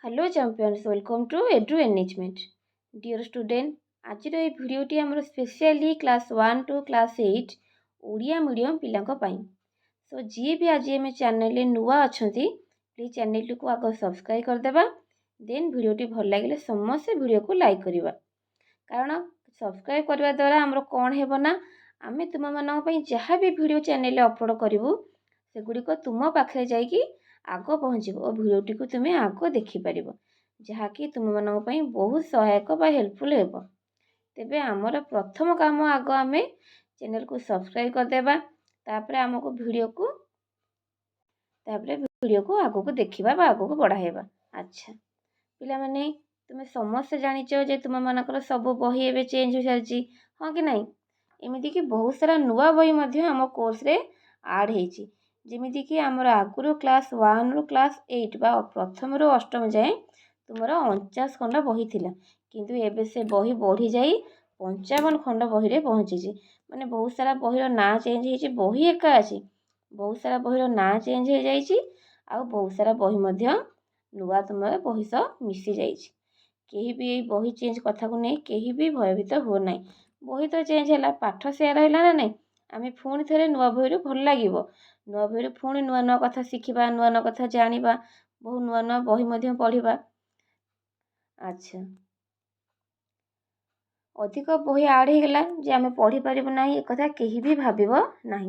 Hello champions welcome to एड्रू enrichment dear student आज भिडियोटी आम specially class 1 to class 8 Odia medium पिला सो जी भी आज आम चैनल नुआ अच्छा प्लीज चैनल को आग सब्सक्राइब करदेबा देन भिडियोटी भल लगे समस्त भिडियो को लाइक करवा कारण सब्सक्राइब करने द्वारा आमर कौन है ना आम तुम मानी जहाँ भी भिडियो चैनल अपलोड करूँ सेगुड़िक तुम पाखे जाकि आग पहुँचब और भिडियोटी को तुम्हें आग देखिपर जहाँकि तुम मानी बहुत सहायक हेल्पफुल हो तेबे आमर प्रथम काम आग आम चैनल को सब्सक्राइब करदेबा तापर आमको भिडियो को आग को देखा आग को बढ़ाइबा। अच्छा पिला माने तुम्हें समस्त जानिच जे तुम मानकर सब बही एवं चेंज हो सारी हाँ कि नहीं एमती कि बहुत सारा नुआ बही आम कोर्स रे आड होती जमीती कि आमर आगुरी क्लास 1 रु क्लास 8 बा प्रथम रु अष्टम जाए तुमर 49 खंड बही थिला किंतु एबे से बही बढ़ी जाई 55 खंड बही रे पहुँची माने बहुत सारा बहीर ना चेंज होती बही एका अच्छी बहुत सारा बहीर ना चेंज हो जाइए आ बहुत सारा बही नुआ तुम बही सह मिसी जाइए कहीं भी यही बही चेंज कथा को नहीं कहीं भी भयभीत हो ना बही तो चेंज है पाठ से रहा ना नहीं आम पुणी थे नुआ बही भल लगे नुआ बही पुणी नुआ नुआ कथा शिखा नुआ नुआ कथा जाना बहुत नुआ नुआ बही पढ़ा। अच्छा अधिक बही आड होगा जे आम पढ़ी पारू ना एक कथा कहीं भी भाव ना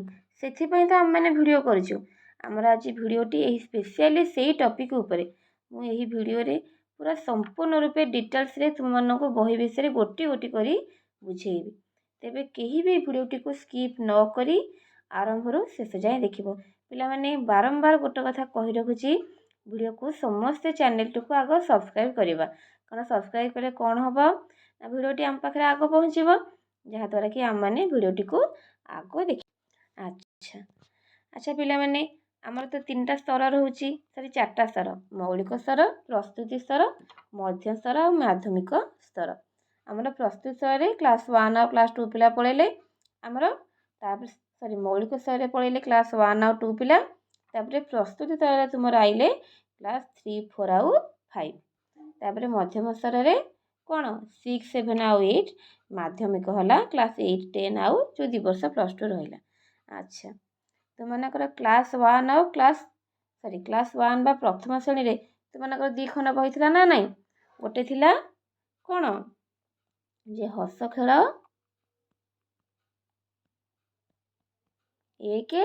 से तो आम मैंने भिडियो करूँ आमर आज भिडियोटी स्पेशली से टॉपिक उपरे मुझे भिडियो रे पूरा संपूर्ण रूपे डिटेल्स रे तुम मानक बही विषय गोटी गोटी करी बुझेबी तेबे कहीं भी भिडियोटी को स्किप न करी आरंभ रू शेष जाए देख पिला माने बारंबार गोटे कथा कही रखुची भिडियो को समस्त चैनल को आग सब्सक्राइब करवा कारण सब्सक्राइब कले कौन हम ना भिडियोटी आम पाखे आग पहुँचब जहाँद्वारा कि आम मैंने भिडियोटी को आग देख। अच्छा अच्छा पिला माने आमर तो 3टा स्तर रोचे सरी 4टा स्तर मौलिक स्तर प्रस्तुति स्तर मध्य स्तर और माध्यमिक स्तर आमर प्रस्तुति स्तर क्लास 1 और क्लास 2 पिला पढ़ेले आमर सरी मौलिक स्तर पढ़ेले क्लास 1 और 2 पिला तापर प्रस्तुति स्तर तुम आइले क्लास 3 4 आउ 5 तापर मध्यम स्तर रे कौन 6 7 आउ 8 माध्यमिक है क्लास 8 10 आउ जो 2 वर्ष प्लस 2 रहा। अच्छा तो मनकर क्लास 1 आउ क्लास 1 बा प्रथम श्रेणी रे तो मनकर 2 खंड बही थिला ना नहीं गोटे थिला कौन जे हस खेल 1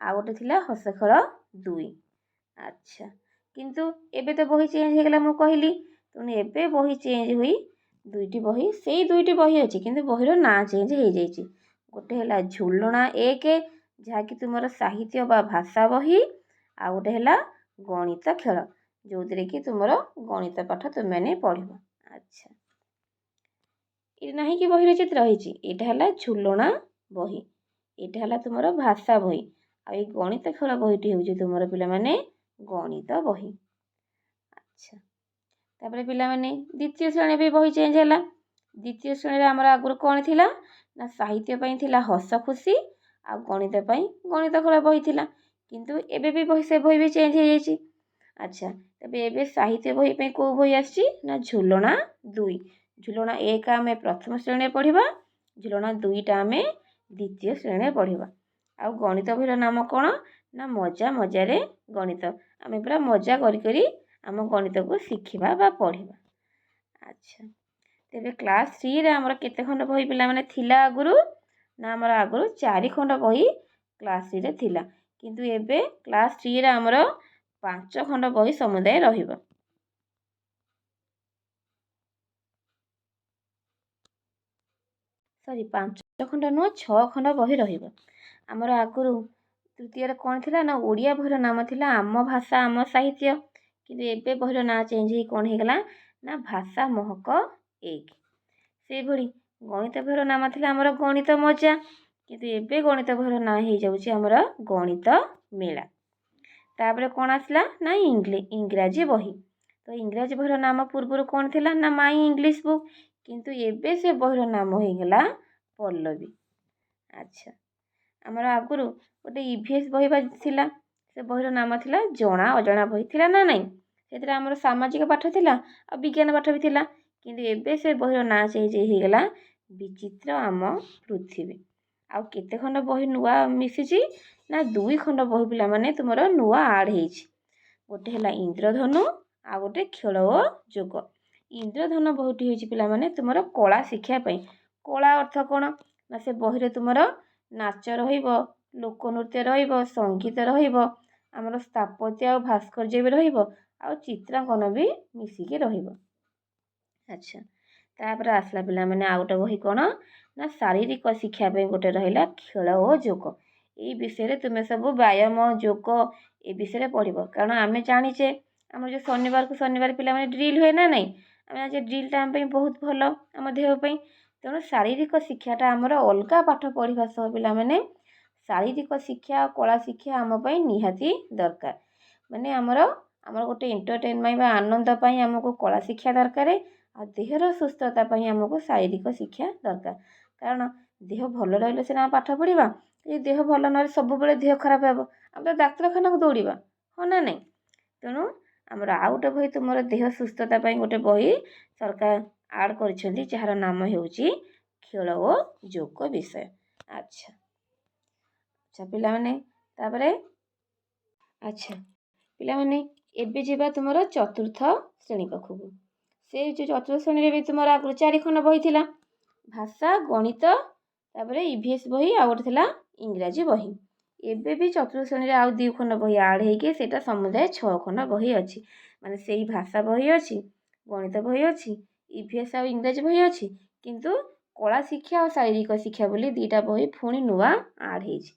आ गोटे थिला हस खेल 2। अच्छा किंतु एबे तो बही चेंज हो गला मु कहली तेणु एबे बही चेंज हुई 2टी बही से 2टी बही अच्छी किंतु बहीर ना चेंज हो जाइए गोटे है झुलना 1 जहाँकि तुम साहित्य बा भाषा बही आ गोटे है गणित खेल जो थी कि तुम गणित पाठ तुमने पढ़। अच्छा ये ना कि बहीर चित्र रही है झुलना बही यहाँ है तुम भाषा बही आ गणित खेल बहीटी हूँ तुम पे गणित बही। अच्छा तापर पिला माने द्वितीय श्रेणी भी बही चेंज है द्वितीय श्रेणी आमर आगुरी कौन थी ना साहित्य थिला हस खुशी आ गणित गणित खेल बही थिला किंतु एबे भी बही से बही भी चेंज हो जाइए। अच्छा तबे एबे साहित्य बही पे को बही आसी ना झुलना 2 झुलना 1 आम प्रथम श्रेणी पढ़ा झुलना 2टा आम द्वितीय श्रेणी पढ़ा आ गणित बहीर नाम कौन ना मजा मजारे गणित आम पूरा मजा करी आम गणित को शिखा बा पढ़ा। अच्छा तेरे क्लास 3 रे आमर केते खंड बही पिला माने थिला आगुरु ना आमर आगुरु 4 खंड बही क्लास 3 रे थिला किंतु एबे क्लास 3 रे आमर 5 खंड बही समुदाय रहिबो सॉरी 5 खंड नुह 6 खंड बही रहिबो आमर आगुरु तृतीय कौन थी ना ओडिया बहीर नाम थिला आम भाषा आम साहित्य किंतु एबे बहीर ना चेंज हो कौन होगा ना भाषा महक 1 से भली गणित बहीर नाम थिला आमर गणित मजा किंतु एबे गणित बहीर ना हो जाउछि आमर गणित मेला तापर कौन आसला ना इंग्राजी बही तो इंग्राजी बहीर नाम पूर्व कौन थिला ना माई इंग्लिश बुक किंतु एबे से बहीर नाम होगला पल्लवी। अच्छा आमर आगुरु गोटे ईवीएस बही थिला से बहीर नाम थिला जना अजना बही थिला ना नहीं ସେଥିରେ ଆମର ସାମାଜିକ ପାଠ ଥିଲା ଆଉ ବିଜ୍ଞାନ ପାଠ ବି ଥିଲା। କିନ୍ତୁ ଏବେ ସେ ବହିର ନାଁ ଚେଞ୍ଜ ହେଇଗଲା ବିଚିତ୍ର ଆମ ପୃଥିବୀ। ଆଉ କେତେ ଖଣ୍ଡ ବହି ନୂଆ ମିଶିଛି ନା 2 ଖଣ୍ଡ ବହି ପିଲାମାନେ ତୁମର ନୂଆ ଆଡ଼୍ ହେଇଛି। ଗୋଟେ ହେଲା ଇନ୍ଦ୍ରଧନୁ ଆଉ ଗୋଟେ ଖେଳ ଓ ଯୋଗ। ଇନ୍ଦ୍ରଧନୁ ବହିଟି ହେଉଛି ପିଲାମାନେ ତୁମର କଳା ଶିକ୍ଷା ପାଇଁ। କଳା ଅର୍ଥ କ'ଣ ନା ସେ ବହିରେ ତୁମର ନାଚ ରହିବ, ଲୋକନୃତ୍ୟ ରହିବ, ସଙ୍ଗୀତ ରହିବ, ଆମର ସ୍ଥାପତ୍ୟ ଆଉ ଭାସ୍କର୍ଯ୍ୟ ବି ରହିବ, ଆଉ ଚିତ୍ରାଙ୍କନ ବି ମିଶିକି ରହିବ। ଆଚ୍ଛା, ତାପରେ ଆସିଲା ପିଲାମାନେ ଆଉ ଗୋଟେ ବହି କ'ଣ ନା ଶାରୀରିକ ଶିକ୍ଷା ପାଇଁ ଗୋଟେ ରହିଲା ଖେଳ ଓ ଯୋଗ। ଏଇ ବିଷୟରେ ତୁମେ ସବୁ ବ୍ୟାୟାମ ଯୋଗ ଏ ବିଷୟରେ ପଢ଼ିବ। କାରଣ ଆମେ ଜାଣିଛେ ଆମର ଯେଉଁ ଶନିବାରକୁ ଶନିବାର ପିଲାମାନେ ଡ୍ରିଲ୍ ହୁଏ ନା ନାହିଁ, ଆମେ ଜାଣିଛେ ଡ୍ରିଲ୍ଟା ଆମ ପାଇଁ ବହୁତ ଭଲ ଆମ ଦେହ ପାଇଁ। ତେଣୁ ଶାରୀରିକ ଶିକ୍ଷାଟା ଆମର ଅଲଗା ପାଠ ପଢ଼ିବା ସହ ପିଲାମାନେ ଶାରୀରିକ ଶିକ୍ଷା ଆଉ କଳା ଶିକ୍ଷା ଆମ ପାଇଁ ନିହାତି ଦରକାର। ମାନେ ଆମର ଗୋଟେ ଏଣ୍ଟରଟେନମେଣ୍ଟ ବା ଆନନ୍ଦ ପାଇଁ ଆମକୁ କଳା ଶିକ୍ଷା ଦରକାର, ଆଉ ଦେହର ସୁସ୍ଥତା ପାଇଁ ଆମକୁ ଶାରୀରିକ ଶିକ୍ଷା ଦରକାର। କାରଣ ଦେହ ଭଲ ରହିଲେ ସିନା ପାଠ ପଢ଼ିବା। ଯଦି ଦେହ ଭଲ ନହେଲେ ସବୁବେଳେ ଦେହ ଖରାପ ହେବ, ଆମେ ତ ଡାକ୍ତରଖାନାକୁ ଦୌଡ଼ିବା, ହଁ ନା ନାହିଁ? ତେଣୁ ଆମର ଆଉ ଗୋଟେ ବହି ତୁମର ଦେହ ସୁସ୍ଥତା ପାଇଁ ଗୋଟେ ବହି ସରକାର ଆଡ଼୍ କରିଛନ୍ତି, ଯାହାର ନାମ ହେଉଛି ଖେଳ ଓ ଯୋଗ ବିଷୟ। ଆଚ୍ଛା ପିଲାମାନେ, ତାପରେ ପିଲାମାନେ ଏବେ ଯିବା ତୁମର 4ର୍ଥ ଶ୍ରେଣୀ ପାଖକୁ। ସେ ଯେଉଁ 4ର୍ଥ ଶ୍ରେଣୀରେ ବି ତୁମର ଆଗରୁ 4 ଖଣ୍ଡ ବହି ଥିଲା, ଭାଷା, ଗଣିତ, ତାପରେ EVS ବହି, ଆଉ ଗୋଟେ ଥିଲା ଇଂରାଜୀ ବହି। ଏବେ ବି 4ର୍ଥ ଶ୍ରେଣୀରେ ଆଉ 2 ଖଣ୍ଡ ବହି ଆଡ଼୍ ହେଇକି ସେଇଟା ସମୁଦାୟ 6 ଖଣ୍ଡ ବହି ଅଛି। ମାନେ ସେଇ ଭାଷା ବହି ଅଛି, ଗଣିତ ବହି ଅଛି, EVS ଆଉ ଇଂରାଜୀ ବହି ଅଛି, କିନ୍ତୁ କଳା ଶିକ୍ଷା ଆଉ ଶାରୀରିକ ଶିକ୍ଷା ବୋଲି 2ଟା ବହି ପୁଣି ନୂଆ ଆଡ଼୍ ହେଇଛି।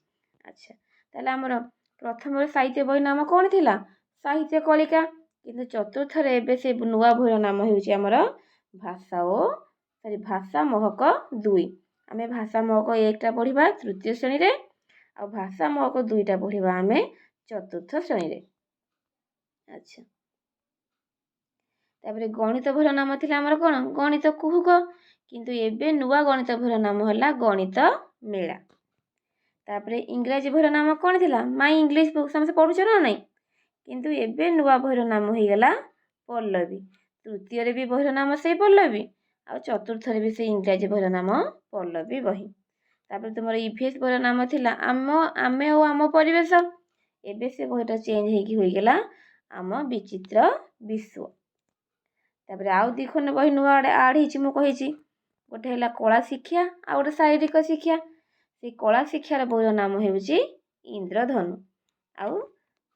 ଆଚ୍ଛା, ତାହେଲେ ଆମର ପ୍ରଥମରେ ସାହିତ୍ୟ ବହି ନାମ କ'ଣ ଥିଲା? ସାହିତ୍ୟ କଳିକା। କିନ୍ତୁ 4ର୍ଥରେ ଏବେ ସେ ନୂଆ ବହିର ନାମ ହେଉଛି ଆମର ଭାଷା ମହକ 2। ଆମେ ଭାଷା ମହକ 1ଟା ପଢ଼ିବା 3ୟ ଶ୍ରେଣୀରେ, ଆଉ ଭାଷା ମହକ 2ଟା ପଢ଼ିବା ଆମେ 4ର୍ଥ ଶ୍ରେଣୀରେ। ଆଚ୍ଛା, ତାପରେ ଗଣିତ ବହିର ନାମ ଥିଲା ଆମର କ'ଣ? ଗଣିତ କୁହୁକ। କିନ୍ତୁ ଏବେ ନୂଆ ଗଣିତ ବହିର ନାମ ହେଲା ଗଣିତ ମେଳା। ତାପରେ ଇଂରାଜୀ ବହିର ନାମ କ'ଣ ଥିଲା? ମାଇ ଇଂଲିଶ ବୁକ୍, ସମସ୍ତେ ପଢ଼ୁଛ ନା ନାହିଁ? କିନ୍ତୁ ଏବେ ନୂଆ ବହିର ନାମ ହେଇଗଲା ପଲ୍ଲବୀ। 3ୟରେ ବି ବହିର ନାମ ସେଇ ପଲ୍ଲବୀ, ଆଉ 4ର୍ଥରେ ବି ସେଇ ଇଂରାଜୀ ବହିର ନାମ ପଲ୍ଲବୀ ବହି। ତାପରେ ତୁମର EVS ବହିର ନାମ ଥିଲା ଆମେ ଓ ଆମ ପରିବେଶ। ଏବେ ସେ ବହିଟା ଚେଞ୍ଜ ହେଇକି ହୋଇଗଲା ଆମ ବିଚିତ୍ର ବିଶ୍ୱ। ତାପରେ ଆଉ 2 ଖଣ୍ଡ ବହି ନୂଆ ଆଡ଼୍ ହେଇଛି, ମୁଁ କହିଛି। ଗୋଟେ ହେଲା କଳା ଶିକ୍ଷା ଆଉ ଗୋଟେ ଶାରୀରିକ ଶିକ୍ଷା। ସେଇ କଳା ଶିକ୍ଷାର ବହିର ନାମ ହେଉଛି ଇନ୍ଦ୍ରଧନୁ, ଆଉ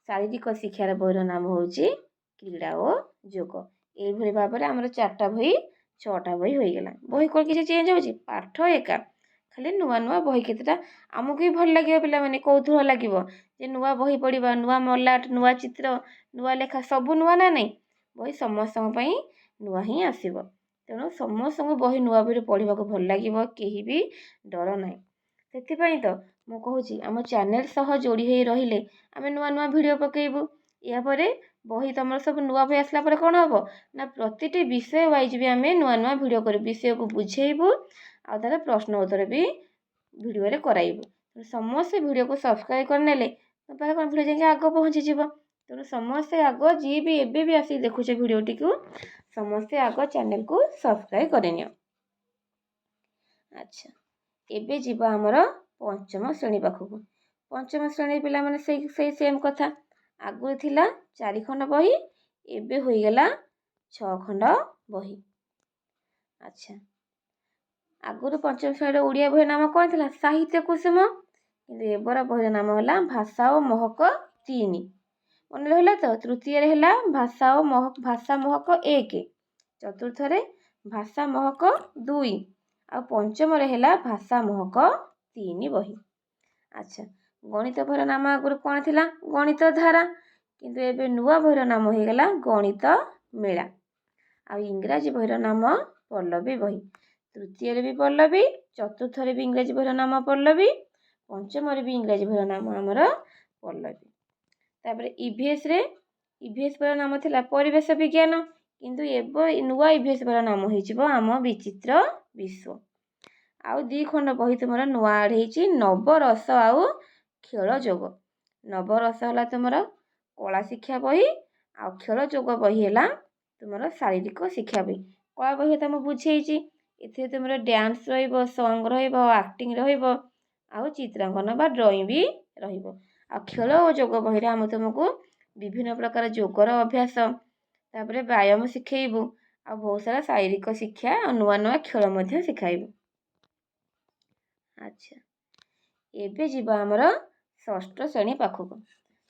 ଶାରୀରିକ ଶିକ୍ଷାର ବହିର ନାମ ହେଉଛି କ୍ରୀଡ଼ା ଓ ଯୋଗ। ଏଇଭଳି ଭାବରେ ଆମର 4ଟା ବହି 6ଟା ବହି ହୋଇଗଲା। ବହି କ'ଣ କିଛି ଚେଞ୍ଜ ହେଉଛି? ପାଠ ଏକା, ଖାଲି ନୂଆ ନୂଆ ବହି କେତେଟା। ଆମକୁ ବି ଭଲ ଲାଗିବ ପିଲାମାନେ, କୌତୁହଳ ଲାଗିବ ଯେ ନୂଆ ବହି ପଢ଼ିବା, ନୂଆ ମଲାଟ, ନୂଆ ଚିତ୍ର, ନୂଆ ଲେଖା, ସବୁ ନୂଆ ନା ନାହିଁ? ବହି ସମସ୍ତଙ୍କ ପାଇଁ ନୂଆ ହିଁ ଆସିବ। ତେଣୁ ସମସ୍ତଙ୍କୁ ବହି ନୂଆ ବହିରୁ ପଢ଼ିବାକୁ ଭଲ ଲାଗିବ, କେହି ବି ଡର ନାହିଁ। ସେଥିପାଇଁ ତ ମୁଁ କହୁଛି ଆମ ଚ୍ୟାନେଲ୍ ସହ ଯୋଡ଼ି ହୋଇ ରହିଲେ ଆମେ ନୂଆ ନୂଆ ଭିଡ଼ିଓ ପକାଇବୁ। ଏହାପରେ ବହି ତୁମର ସବୁ ନୂଆ ବହି ଆସିଲା ପରେ କ'ଣ ହେବ ନା ପ୍ରତିଟି ବିଷୟ ୱାଇଜ୍ ବି ଆମେ ନୂଆ ନୂଆ ଭିଡ଼ିଓ କରିବୁ, ବିଷୟକୁ ବୁଝେଇବୁ, ଆଉ ତା'ର ପ୍ରଶ୍ନ ଉତ୍ତର ବି ଭିଡ଼ିଓରେ କରାଇବୁ। ସମସ୍ତେ ଭିଡ଼ିଓକୁ ସବସ୍କ୍ରାଇବ୍ କରିନେଲେ ତୁମ ପାଖରେ କ'ଣ ଭିଡ଼ିଓ ଯାଇକି ଆଗ ପହଞ୍ଚିଯିବ। ତେଣୁ ସମସ୍ତେ ଆଗ, ଯିଏ ବି ଏବେ ବି ଆସିକି ଦେଖୁଛେ ଭିଡ଼ିଓଟିକୁ, ସମସ୍ତେ ଆଗ ଚ୍ୟାନେଲ୍କୁ ସବସ୍କ୍ରାଇବ୍ କରିନିଅ। ଆଚ୍ଛା, ଏବେ ଯିବା ଆମର 5ମ ଶ୍ରେଣୀ ପାଖକୁ। 5ମ ଶ୍ରେଣୀ ପିଲାମାନେ ସେଇ ସେମ୍ କଥା। ଆଗରୁ ଥିଲା 4 ଖଣ୍ଡ ବହି, ଏବେ ହୋଇଗଲା 6 ଖଣ୍ଡ ବହି। ଆଚ୍ଛା, ଆଗରୁ 5ମ ଶ୍ରେଣୀର ଓଡ଼ିଆ ବହିର ନାମ କ'ଣ ଥିଲା? ସାହିତ୍ୟ କୁସୁମ। କିନ୍ତୁ ଏବର ବହିର ନାମ ହେଲା ଭାଷା ଓ ମହକ 3। ମନେ ରହିଲା ତ? 3ୟରେ ହେଲା ଭାଷା ମହକ 1, 4ର୍ଥରେ ଭାଷା ମହକ 2, ଆଉ 5ମରେ ହେଲା ଭାଷା ମହକ 3 ବହି। ଆଚ୍ଛା, ଗଣିତ ବହିର ନାମ ଆଗରୁ କ'ଣ ଥିଲା? ଗଣିତ ଧାରା। କିନ୍ତୁ ଏବେ ନୂଆ ବହିର ନାମ ହେଇଗଲା ଗଣିତ ମେଳା। ଆଉ ଇଂରାଜୀ ବହିର ନାମ ପଲ୍ଲବୀ ବହି। 3ୟରେ ବି ପଲ୍ଲବୀ, 4ର୍ଥରେ ବି ଇଂରାଜୀ ବହିର ନାମ ପଲ୍ଲବୀ, 5ମରେ ବି ଇଂରାଜୀ ବହିର ନାମ ଆମର ପଲ୍ଲବୀ। ତାପରେ EVS ବହିର ନାମ ଥିଲା ପରିବେଶ ବିଜ୍ଞାନ। କିନ୍ତୁ ଏବେ ନୂଆ EVS ବହିର ନାମ ହେଇଯିବ ଆମ ବିଚିତ୍ର ବିଶ୍ୱ। ଆଉ 2 ଖଣ୍ଡ ବହି ତୁମର ନୂଆ ଆଡ଼୍ ହେଇଛି, ନବରସ ଆଉ ଖେଳ ଯୋଗ। ନବରସ ହେଲା ତୁମର କଳା ଶିକ୍ଷା ବହି, ଆଉ ଖେଳ ଯୋଗ ବହି ହେଲା ତୁମର ଶାରୀରିକ ଶିକ୍ଷା ବହି। କଳା ବହି ତ ମୁଁ ବୁଝେଇଛି, ଏଥିରେ ତୁମର ଡ୍ୟାନ୍ସ ରହିବ, ସଙ୍ଗ ରହିବ, ଆକ୍ଟିଂ ରହିବ, ଆଉ ଚିତ୍ରାଙ୍କନ ବା ଡ୍ରଇଂ ବି ରହିବ। ଆଉ ଖେଳ ଓ ଯୋଗ ବହିରେ ଆମେ ତୁମକୁ ବିଭିନ୍ନ ପ୍ରକାର ଯୋଗର ଅଭ୍ୟାସ, ତାପରେ ବ୍ୟାୟାମ ଶିଖେଇବୁ, ଆଉ ବହୁତ ସାରା ଶାରୀରିକ ଶିକ୍ଷା ଆଉ ନୂଆ ନୂଆ ଖେଳ ମଧ୍ୟ ଶିଖାଇବୁ। ଆଚ୍ଛା, ଏବେ ଯିବା ଆମର ଷଷ୍ଠ ଶ୍ରେଣୀ ପାଖକୁ।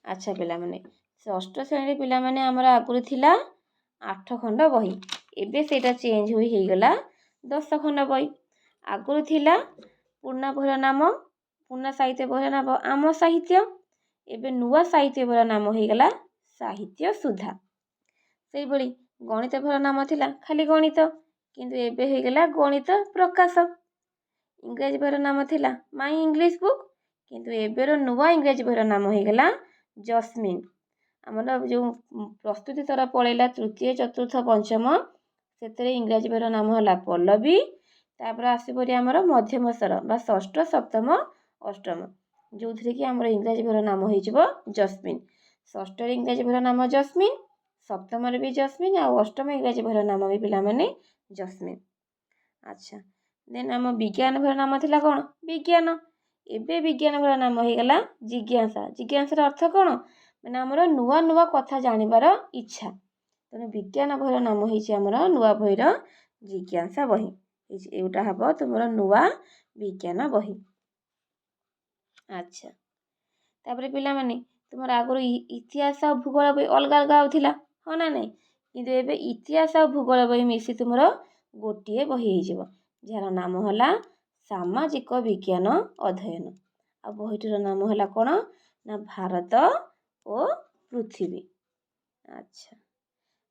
ଆଚ୍ଛା ପିଲାମାନେ, ଷଷ୍ଠ ଶ୍ରେଣୀ ପିଲାମାନେ ଆମର ଆଗରୁ ଥିଲା 8 ଖଣ୍ଡ ବହି, ଏବେ ସେଇଟା ଚେଞ୍ଜ ହେଇଗଲା 10 ଖଣ୍ଡ ବହି। ଆଗରୁ ଥିଲା ପୂର୍ଣ୍ଣ ବହିର ନାମ, ପୂର୍ଣ୍ଣ ସାହିତ୍ୟ ବହିର ନାମ ଆମ ସାହିତ୍ୟ, ଏବେ ନୂଆ ସାହିତ୍ୟ ବହିର ନାମ ହେଇଗଲା ସାହିତ୍ୟ ସୁଧା। ସେଇଭଳି ଗଣିତ ବହିର ନାମ ଥିଲା ଖାଲି ଗଣିତ, କିନ୍ତୁ ଏବେ ହେଇଗଲା ଗଣିତ ପ୍ରକାଶ। ଇଂରାଜୀ ବହିର ନାମ ଥିଲା ମାଇ ଇଂଲିଶ ବୁକ୍, କିନ୍ତୁ ଏବେର ନୂଆ ଇଂରାଜୀ ବହିର ନାମ ହେଇଗଲା ଜସ୍ମିନ୍। ଆମର ଯେଉଁ ପ୍ରସ୍ତୁତି ତର ପଳେଇଲା ତୃତୀୟ, ଚତୁର୍ଥ, ପଞ୍ଚମ, ସେଥିରେ ଇଂରାଜୀ ବହିର ନାମ ହେଲା ପଲ୍ଲବୀ। ତାପରେ ଆସିପରି ଆମର ମଧ୍ୟମ ସ୍ତର ବା ଷଷ୍ଠ, ସପ୍ତମ, ଅଷ୍ଟମ, ଯେଉଁଥିରେ କି ଆମର ଇଂରାଜୀ ବହିର ନାମ ହେଇଯିବ ଜସ୍ମିନ୍। ଷଷ୍ଠରେ ଇଂରାଜୀ ବହିର ନାମ ଜସ୍ମିନ୍, ସପ୍ତମରେ ବି ଜସ୍ମିନ୍, ଆଉ ଅଷ୍ଟମ ଇଂରାଜୀ ବହିର ନାମ ବି ପିଲାମାନେ ଜସ୍ମିନ୍। ଆଚ୍ଛା, ଦେନ୍ ଆମ ବିଜ୍ଞାନ ବହିର ନାମ ଥିଲା କ'ଣ? ବିଜ୍ଞାନ। ଏବେ ବିଜ୍ଞାନ ବହିର ନାମ ହେଇଗଲା ଜିଜ୍ଞାସା। ଜିଜ୍ଞାସାର ଅର୍ଥ କ'ଣ? ମାନେ ଆମର ନୂଆ ନୂଆ କଥା ଜାଣିବାର ଇଚ୍ଛା। ତେଣୁ ବିଜ୍ଞାନ ବହିର ନାମ ହେଇଛି ଆମର ନୂଆ ବହିର ଜିଜ୍ଞାସା ବହି। ଏଇଟା ହେବ ତୁମର ନୂଆ ବିଜ୍ଞାନ ବହି। ଆଚ୍ଛା, ତାପରେ ପିଲାମାନେ ତୁମର ଆଗରୁ ଇତିହାସ ଆଉ ଭୂଗୋଳ ବହି ଅଲଗା ଅଲଗା ଥିଲା, ହଁ ନା ନାହିଁ? କିନ୍ତୁ ଏବେ ଇତିହାସ ଆଉ ଭୂଗୋଳ ବହି ମିଶି ତୁମର ଗୋଟିଏ ବହି ହେଇଯିବ, ଯାହାର ନାମ ହେଲା ସାମାଜିକ ବିଜ୍ଞାନ ଅଧ୍ୟୟନ। ଆଉ ବହିଟିର ନାମ ହେଲା କ'ଣ? ନା ଭାରତ ଓ ପୃଥିବୀ। ଆଚ୍ଛା,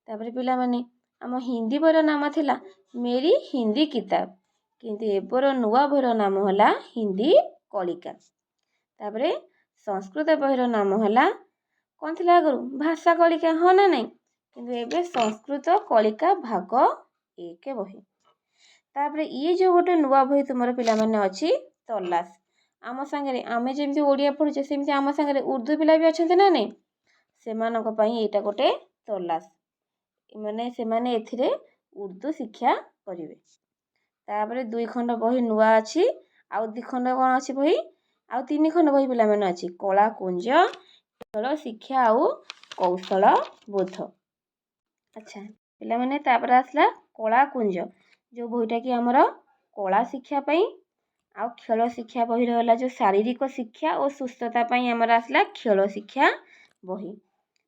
ତାପରେ ପିଲାମାନେ ଆମ ହିନ୍ଦୀ ବହିର ନାମ ଥିଲା ମେରି ହିନ୍ଦୀ କିତାବ, କିନ୍ତୁ ଏବେର ନୂଆ ବହିର ନାମ ହେଲା ହିନ୍ଦୀ କଳିକା। ତାପରେ ସଂସ୍କୃତ ବହିର ନାମ ହେଲା କ'ଣ ଥିଲା ଆଗରୁ? ଭାଷା କଳିକା, ହଁ ନା ନାହିଁ? କିନ୍ତୁ ଏବେ ସଂସ୍କୃତ କଳିକା ଭାଗ 1 ବହି। ତାପରେ ଇଏ ଯେଉଁ ଗୋଟେ ନୂଆ ବହି ତୁମର ପିଲାମାନେ ଅଛି ତଲାସ। ଆମ ସାଙ୍ଗରେ ଆମେ ଯେମିତି ଓଡ଼ିଆ ପଢ଼ୁଛେ, ସେମିତି ଆମ ସାଙ୍ଗରେ ଉର୍ଦ୍ଦୁ ପିଲା ବି ଅଛନ୍ତି ନା ନାହିଁ? ସେମାନଙ୍କ ପାଇଁ ଏଇଟା ଗୋଟେ ତଲାସ, ମାନେ ସେମାନେ ଏଥିରେ ଉର୍ଦ୍ଦୁ ଶିକ୍ଷା କରିବେ। ତାପରେ 2 ଖଣ୍ଡ ବହି ନୂଆ ଅଛି, ଆଉ 2 ଖଣ୍ଡ କ'ଣ ଅଛି ବହି? ଆଉ 3 ଖଣ୍ଡ ବହି ପିଲାମାନେ ଅଛି କଳା କୁଞ୍ଜ, ଖେଳ ଶିକ୍ଷା ଆଉ କୌଶଳ ବୋଧ। ଆଚ୍ଛା ପିଲାମାନେ, ତାପରେ ଆସିଲା କଳା କୁଞ୍ଜ, ଯେଉଁ ବହିଟା କି ଆମର କଳା ଶିକ୍ଷା ପାଇଁ, ଆଉ ଖେଳ ଶିକ୍ଷା ବହି ରହିଲା ଯେଉଁ ଶାରୀରିକ ଶିକ୍ଷା ଓ ସୁସ୍ଥତା ପାଇଁ ଆମର ଆସିଲା ଖେଳ ଶିକ୍ଷା ବହି।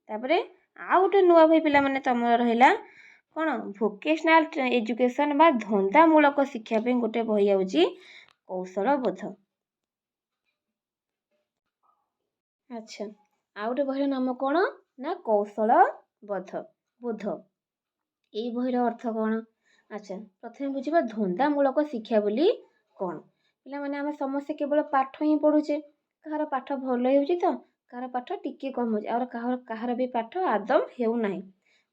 ତାପରେ ଆଉ ଗୋଟେ ନୂଆ ବହି ପିଲାମାନେ ତମର ରହିଲା କ'ଣ? ଭୋକେସନାଲ ଏଜୁକେସନ୍ ବା ଧନ୍ଦାମୂଳକ ଶିକ୍ଷା ପାଇଁ ଗୋଟେ ବହି ହେଉଛି କୌଶଳ ବୋଧ। ଆଚ୍ଛା, ଆଉ ଗୋଟେ ବହିର ନାମ କ'ଣ? ନା କୌଶଳ ବୋଧ। ଏଇ ବହିର ଅର୍ଥ କ'ଣ? ଆଚ୍ଛା, ପ୍ରଥମେ ବୁଝିବା ଧନ୍ଦାମୂଳକ ଶିକ୍ଷା ବୋଲି କ'ଣ। ପିଲାମାନେ ଆମେ ସମସ୍ତେ କେବଳ ପାଠ ହିଁ ପଢ଼ୁଛେ, କାହାର ପାଠ ଭଲ ହେଉଛି ତ, କାହାର ପାଠ ଟିକେ କମ୍ ହେଉଛି, ଆଉ କାହାର ବି ପାଠ ଆଦୌ ହେଉନାହିଁ।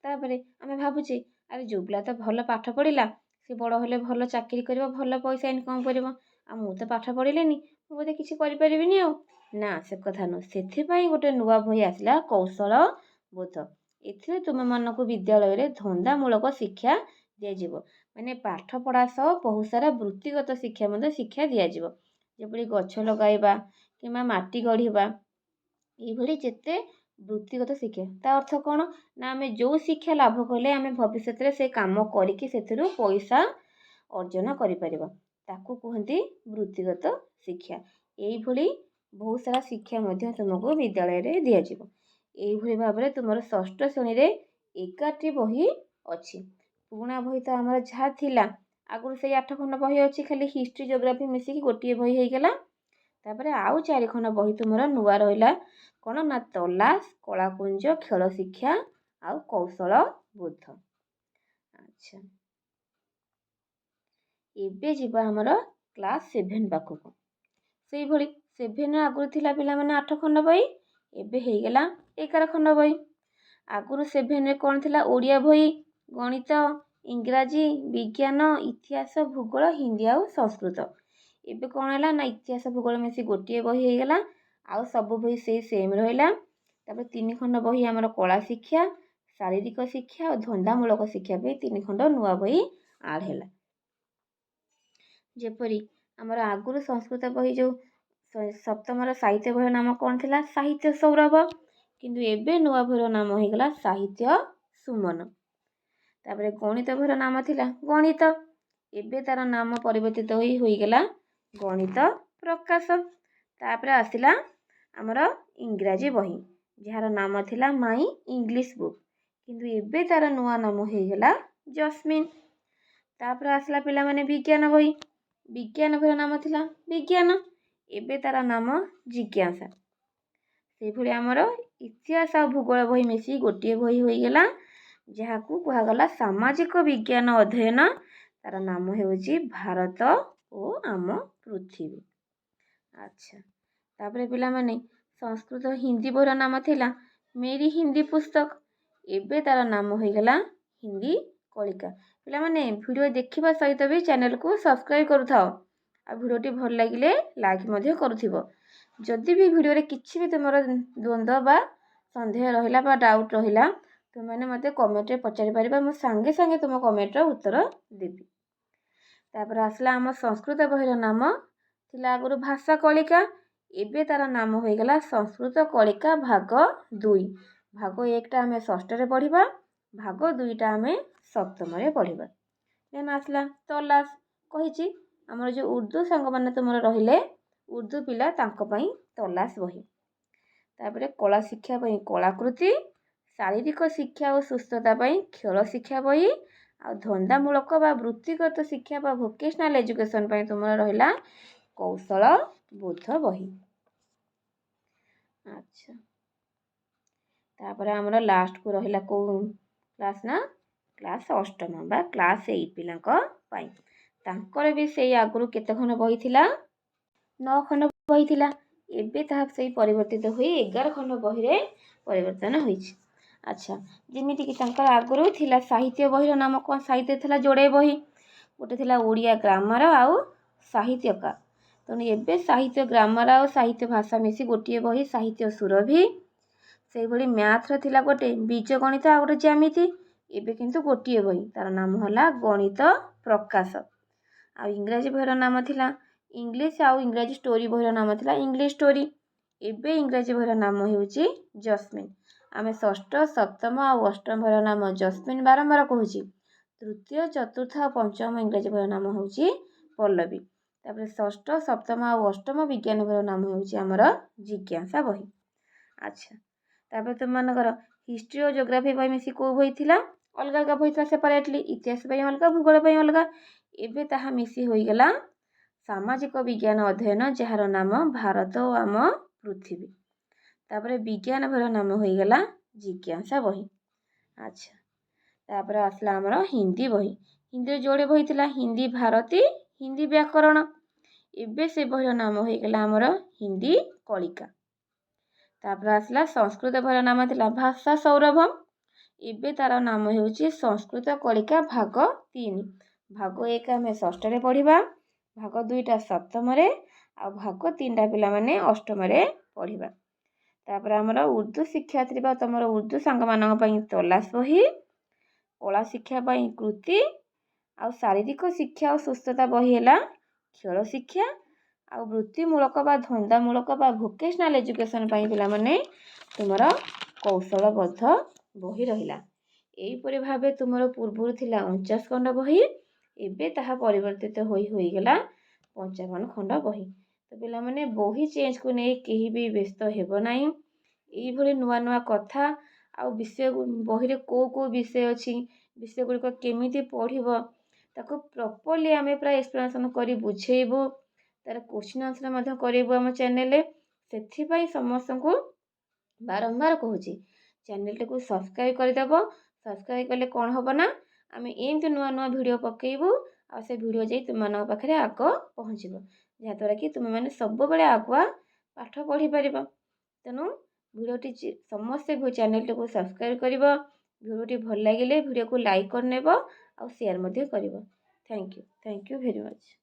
ତାପରେ ଆମେ ଭାବୁଛେ ଆରେ ଯେଉଁ ପିଲା ତ ଭଲ ପାଠ ପଢ଼ିଲା, ସେ ବଡ଼ ହେଲେ ଭଲ ଚାକିରି କରିବ, ଭଲ ପଇସା ଇନକମ୍ କରିବ, ଆଉ ମୁଁ ତ ପାଠ ପଢ଼ିଲିନି, ମୁଁ ବୋଧେ କିଛି କରିପାରିବିନି ଆଉ। ନା, ସେ କଥା ନୁହଁ। ସେଥିପାଇଁ ଗୋଟେ ନୂଆ ବହି ଆସିଲା କୌଶଳ ବୋଧ। ଏଥିରେ ତୁମମାନଙ୍କୁ ବିଦ୍ୟାଳୟରେ ଧନ୍ଦାମୂଳକ ଶିକ୍ଷା ଦିଆଯିବ, ମାନେ ପାଠ ପଢ଼ା ସହ ବହୁତ ସାରା ବୃତ୍ତିଗତ ଶିକ୍ଷା ମଧ୍ୟ ଶିକ୍ଷା ଦିଆଯିବ, ଯେପରି ଗଛ ଲଗାଇବା କିମ୍ବା ମାଟି ଗଢ଼ିବା, ଏଇଭଳି ଯେତେ ବୃତ୍ତିଗତ ଶିକ୍ଷା। ତା ଅର୍ଥ କ'ଣ? ନା ଆମେ ଯେଉଁ ଶିକ୍ଷା ଲାଭ କଲେ ଆମେ ଭବିଷ୍ୟତରେ ସେ କାମ କରିକି ସେଥିରୁ ପଇସା ଅର୍ଜନ କରିପାରିବା, ତାକୁ କୁହନ୍ତି ବୃତ୍ତିଗତ ଶିକ୍ଷା। ଏଇଭଳି ବହୁତ ସାରା ଶିକ୍ଷା ମଧ୍ୟ ତୁମକୁ ବିଦ୍ୟାଳୟରେ ଦିଆଯିବ। ଏଇଭଳି ଭାବରେ ତୁମର ଷଷ୍ଠ ଶ୍ରେଣୀରେ 11ଟି ବହି ଅଛି। ପୁରୁଣା ବହି ତ ଆମର ଯାହା ଥିଲା ଆଗରୁ ସେଇ 8 ଖଣ୍ଡ ବହି ଅଛି, ଖାଲି ହିଷ୍ଟ୍ରି ଜୋଗ୍ରାଫି ମିଶିକି ଗୋଟିଏ ବହି ହେଇଗଲା। ତାପରେ ଆଉ 4 ଖଣ୍ଡ ବହି ତୁମର ନୂଆ ରହିଲା କ'ଣ? ନା ତଲାସ, କଳାକୁଞ୍ଜ, ଖେଳ ଶିକ୍ଷା ଆଉ କୌଶଳ ବୋଧ। ଆଚ୍ଛା, ଏବେ ଯିବା ଆମର କ୍ଲାସ୍ 7 ପାଖକୁ। ସେଇଭଳି 7 ଆଗରୁ ଥିଲା ପିଲାମାନେ 8 ଖଣ୍ଡ ବହି, ଏବେ ହେଇଗଲା 11 ଖଣ୍ଡ ବହି। ଆଗରୁ 7ରେ କ'ଣ ଥିଲା? ଓଡ଼ିଆ ବହି, ଗଣିତ, ଇଂରାଜୀ, ବିଜ୍ଞାନ, ଇତିହାସ, ଭୂଗୋଳ, ହିନ୍ଦୀ ଆଉ ସଂସ୍କୃତ। ଏବେ କ'ଣ ହେଲା? ନା ଇତିହାସ ଭୂଗୋଳ ମିଶି ଗୋଟିଏ ବହି ହେଇଗଲା, ଆଉ ସବୁ ବହି ସେଇ ସେମ୍ ରହିଲା। ତାପରେ 3 ଖଣ୍ଡ ବହି ଆମର କଳା ଶିକ୍ଷା, ଶାରୀରିକ ଶିକ୍ଷା ଆଉ ଧନ୍ଦାମୂଳକ ଶିକ୍ଷା ପାଇଁ 3 ଖଣ୍ଡ ନୂଆ ବହି ଆଡ଼ ହେଲା। ଯେପରି ଆମର ଆଗରୁ ସଂସ୍କୃତ ବହି ଯେଉଁ ସପ୍ତମର ସାହିତ୍ୟ ବହିର ନାମ କ'ଣ ଥିଲା? ସାହିତ୍ୟ ସୌରଭ। କିନ୍ତୁ ଏବେ ନୂଆ ବହିର ନାମ ହେଇଗଲା ସାହିତ୍ୟ ସୁମନ। ତାପରେ ଗଣିତ ବହିର ନାମ ଥିଲା ଗଣିତ। ଏବେ ତାର ନାମ ପରିବର୍ତ୍ତିତ ହୋଇଗଲା ଗଣିତ ପ୍ରକାଶ। ତାପରେ ଆସିଲା ଆମର ଇଂରାଜୀ ବହି, ଯାହାର ନାମ ଥିଲା ମାଇ ଇଂଲିଶ ବୁକ୍। କିନ୍ତୁ ଏବେ ତାର ନୂଆ ନାମ ହେଇଗଲା ଜସ୍ମିନ୍। ତାପରେ ଆସିଲା ପିଲାମାନେ ବିଜ୍ଞାନ ବହି। ବିଜ୍ଞାନ ବହିର ନାମ ଥିଲା ବିଜ୍ଞାନ। ଏବେ ତାର ନାମ ଜିଜ୍ଞାସା। ସେହିଭଳି ଆମର ଇତିହାସ ଆଉ ଭୂଗୋଳ ବହି ମିଶି ଗୋଟିଏ ବହି ହୋଇଗଲା, ଯାହାକୁ କୁହାଗଲା ସାମାଜିକ ବିଜ୍ଞାନ ଅଧ୍ୟୟନ। ତାର ନାମ ହେଉଛି ଭାରତ ଓ ଆମ ପୃଥିବୀ। ଆଚ୍ଛା, ତାପରେ ପିଲାମାନେ ସଂସ୍କୃତ ହିନ୍ଦୀ ବହିର ନାମ ଥିଲା ମେରି ହିନ୍ଦୀ ପୁସ୍ତକ। ଏବେ ତାର ନାମ ହୋଇଗଲା ହିନ୍ଦୀ କଳିକା। ପିଲାମାନେ ଭିଡ଼ିଓ ଦେଖିବା ସହିତ ବି ଚ୍ୟାନେଲକୁ ସବସ୍କ୍ରାଇବ୍ କରୁଥାଅ, ଆଉ ଭିଡ଼ିଓଟି ଭଲ ଲାଗିଲେ ଲାଇକ୍ ମଧ୍ୟ କରୁଥିବ। ଯଦି ବି ଭିଡ଼ିଓରେ କିଛି ବି ତୁମର ଦ୍ୱନ୍ଦ୍ୱ ବା ସନ୍ଦେହ ରହିଲା ବା ଡାଉଟ୍ ରହିଲା, ତୁମମାନେ ମୋତେ କମେଣ୍ଟରେ ପଚାରି ପାରିବା। ମୁଁ ସାଙ୍ଗେ ସାଙ୍ଗେ ତୁମ କମେଣ୍ଟର ଉତ୍ତର ଦେବି। ତାପରେ ଆସିଲା ଆମ ସଂସ୍କୃତ ବହିର ନାମ ଥିଲା ଆଗରୁ ଭାଷା କଳିକା। ଏବେ ତାର ନାମ ହୋଇଗଲା ସଂସ୍କୃତ କଳିକା ଭାଗ 2। ଭାଗ 1ଟା ଆମେ ଷଷ୍ଠରେ ପଢ଼ିବା, ଭାଗ 2ଟା ଆମେ ସପ୍ତମରେ ପଢ଼ିବା। ଦେନ୍ ଆସିଲା ତଲାସ। କହିଛି ଆମର ଯେଉଁ ଉର୍ଦ୍ଦୁ ସାଙ୍ଗମାନେ ତୁମର ରହିଲେ ଉର୍ଦ୍ଦୁ ପିଲା, ତାଙ୍କ ପାଇଁ ତଲାସ ବହି। ତାପରେ କଳା ଶିକ୍ଷା ପାଇଁ କଳାକୃତି, ଶାରୀରିକ ଶିକ୍ଷା ଓ ସୁସ୍ଥତା ପାଇଁ ଖେଳ ଶିକ୍ଷା ବହି, ଆଉ ଧନ୍ଦାମୂଳକ ବା ବୃତ୍ତିଗତ ଶିକ୍ଷା ବା ଭୋକେସନାଲ ଏଜୁକେସନ୍ ପାଇଁ ତୁମର ରହିଲା କୌଶଳ ବୋଧ ବହି। ଆଚ୍ଛା, ତାପରେ ଆମର ଲାଷ୍ଟକୁ ରହିଲା କେଉଁ କ୍ଲାସ୍ ନା? କ୍ଲାସ୍ ଅଷ୍ଟମ ବା କ୍ଲାସ୍ 8 ପିଲାଙ୍କ ପାଇଁ। ତାଙ୍କର ବି ସେଇ ଆଗରୁ କେତେ ଖଣ୍ଡ ବହି ଥିଲା? 9 ଖଣ୍ଡ ବହି ଥିଲା। ଏବେ ତାହା ସେଇ ପରିବର୍ତ୍ତିତ ହୋଇ 11 ଖଣ୍ଡ ବହିରେ ପରିବର୍ତ୍ତନ ହୋଇଛି। ଆଚ୍ଛା, ଯେମିତିକି ତାଙ୍କର ଆଗରୁ ଥିଲା ସାହିତ୍ୟ ବହିର ନାମ କ'ଣ? ସାହିତ୍ୟ ଥିଲା ଯୋଡ଼େ ବହି, ଗୋଟେ ଥିଲା ଓଡ଼ିଆ ଗ୍ରାମାର ଆଉ ସାହିତ୍ୟକା। ତେଣୁ ଏବେ ସାହିତ୍ୟ ଗ୍ରାମାର ଆଉ ସାହିତ୍ୟ ଭାଷା ମିଶି ଗୋଟିଏ ବହି ସାହିତ୍ୟ ସୁରଭି। ସେଇଭଳି ମ୍ୟାଥର ଥିଲା ଗୋଟେ ବୀଜ ଗଣିତ ଆଉ ଗୋଟେ ଜ୍ୟାମିତି। ଏବେ କିନ୍ତୁ ଗୋଟିଏ ବହି, ତାର ନାମ ହେଲା ଗଣିତ ପ୍ରକାଶ। ଆଉ ଇଂରାଜୀ ବହିର ନାମ ଥିଲା ଇଂଲିଶ, ଆଉ ଇଂରାଜୀ ଷ୍ଟୋରି ବହିର ନାମ ଥିଲା ଇଂଲିଶ ଷ୍ଟୋରି। ଏବେ ଇଂରାଜୀ ବହିର ନାମ ହେଉଛି ଜସ୍ମିନ୍। ଆମେ ଷଷ୍ଠ, ସପ୍ତମ ଆଉ ଅଷ୍ଟମ ବହିର ନାମ ଜସ୍ମିନ୍ ବାରମ୍ବାର କହୁଛି। ତୃତୀୟ, ଚତୁର୍ଥ ଆଉ ପଞ୍ଚମ ଇଂରାଜୀ ବହିର ନାମ ହେଉଛି ପଲ୍ଲବୀ। ତାପରେ ଷଷ୍ଠ, ସପ୍ତମ ଆଉ ଅଷ୍ଟମ ବିଜ୍ଞାନ ବହିର ନାମ ହେଉଛି ଆମର ଜିଜ୍ଞାସା ବହି। ଆଚ୍ଛା, ତାପରେ ତୁମମାନଙ୍କର ହିଷ୍ଟ୍ରି ଓ ଜୋଗ୍ରାଫି ବହି ମିଶି କେଉଁ ବହି ଥିଲା? ଅଲଗା ଅଲଗା ବହି ଥିଲା ସେପାରେଟଲି। ଇତିହାସ ପାଇଁ ଅଲଗା, ଭୂଗୋଳ ପାଇଁ ଅଲଗା। ଏବେ ତାହା ମିଶି ହୋଇଗଲା ସାମାଜିକ ବିଜ୍ଞାନ ଅଧ୍ୟୟନ, ଯାହାର ନାମ ଭାରତ ଓ ଆମ ପୃଥିବୀ। ତାପରେ ବିଜ୍ଞାନ ବହିର ନାମ ହୋଇଗଲା ଜିଜ୍ଞାସା ବହି। ଆଚ୍ଛା, ତାପରେ ଆସିଲା ଆମର ହିନ୍ଦୀ ବହି। ହିନ୍ଦୀରେ ଯୋଡ଼େ ବହି ଥିଲା ହିନ୍ଦୀ ଭାରତୀ, ହିନ୍ଦୀ ବ୍ୟାକରଣ। ଏବେ ସେ ବହିର ନାମ ହୋଇଗଲା ଆମର ହିନ୍ଦୀ କଳିକା। ତାପରେ ଆସିଲା ସଂସ୍କୃତ ବହିର ନାମ ଥିଲା ଭାଷା ସୌରଭମ୍। ଏବେ ତାର ନାମ ହେଉଛି ସଂସ୍କୃତ କଳିକା ଭାଗ 3। ଭାଗ 1 ଆମେ ଷଷ୍ଠରେ ପଢ଼ିବା, ଭାଗ 2ଟା ସପ୍ତମରେ, ଆଉ ଭାଗ 3ଟା ପିଲାମାନେ ଅଷ୍ଟମରେ ପଢ଼ିବା। ତାପରେ ଆମର ଉର୍ଦ୍ଦୁ ଶିକ୍ଷାର୍ଥୀ ବା ତୁମର ଉର୍ଦ୍ଦୁ ସାଙ୍ଗମାନଙ୍କ ପାଇଁ ତଲାସ ବହି, କଳା ଶିକ୍ଷା ପାଇଁ କୃତି, ଆଉ ଶାରୀରିକ ଶିକ୍ଷା ଓ ସୁସ୍ଥତା ବହି ହେଲା ଖେଳ ଶିକ୍ଷା, ଆଉ ବୃତ୍ତିମୂଳକ ବା ଧନ୍ଦାମୂଳକ ବା ଭୋକେସନାଲ ଏଜୁକେସନ୍ ପାଇଁ ପିଲାମାନେ ତୁମର କୌଶଳବଦ୍ଧ ବହି ରହିଲା। ଏହିପରି ଭାବେ ତୁମର ପୂର୍ବରୁ ଥିଲା 49 ଖଣ୍ଡ ବହି, ଏବେ ତାହା ପରିବର୍ତ୍ତିତ ହୋଇଗଲା 55 ଖଣ୍ଡ ବହି। ତ ପିଲାମାନେ ବହି ଚେଞ୍ଜକୁ ନେଇ କେହି ବି ବ୍ୟସ୍ତ ହେବ ନାହିଁ। ଏଇଭଳି ନୂଆ ନୂଆ କଥା ଆଉ ବିଷୟ ବହିରେ କେଉଁ ବିଷୟ ଅଛି, ବିଷୟ ଗୁଡ଼ିକ କେମିତି ପଢ଼ିବ, ତାକୁ ପ୍ରପରଲି ଆମେ ପୁରା ଏକ୍ସପ୍ଲାନେସନ୍ କରି ବୁଝେଇବୁ। ତାର କୋଶ୍ଚିନ୍ ଆନ୍ସର ମଧ୍ୟ କରେଇବୁ ଆମ ଚ୍ୟାନେଲରେ। ସେଥିପାଇଁ ସମସ୍ତଙ୍କୁ ବାରମ୍ବାର କହୁଛି, ଚ୍ୟାନେଲଟିକୁ ସବସ୍କ୍ରାଇବ୍ କରିଦେବ। ସବସ୍କ୍ରାଇବ୍ କଲେ କ'ଣ ହେବ ନା, ଆମେ ଏମିତି ନୂଆ ନୂଆ ଭିଡ଼ିଓ ପକେଇବୁ, ଆଉ ସେ ଭିଡ଼ିଓ ଯାଇ ତୁମମାନଙ୍କ ପାଖରେ ଆଗ ପହଞ୍ଚିବ, ଯାହାଦ୍ୱାରା କି ତୁମେମାନେ ସବୁବେଳେ ଆଗୁଆ ପାଠ ପଢ଼ିପାରିବ। ତେଣୁ ଭିଡ଼ିଓଟି ସମସ୍ତେ ଚ୍ୟାନେଲଟିକୁ ସବସ୍କ୍ରାଇବ୍ କରିବ। ଭିଡ଼ିଓଟି ଭଲ ଲାଗିଲେ ଭିଡ଼ିଓକୁ ଲାଇକ୍ କରିନେବ ଆଉ ସେୟାର ମଧ୍ୟ କରିବ। Thank you very much.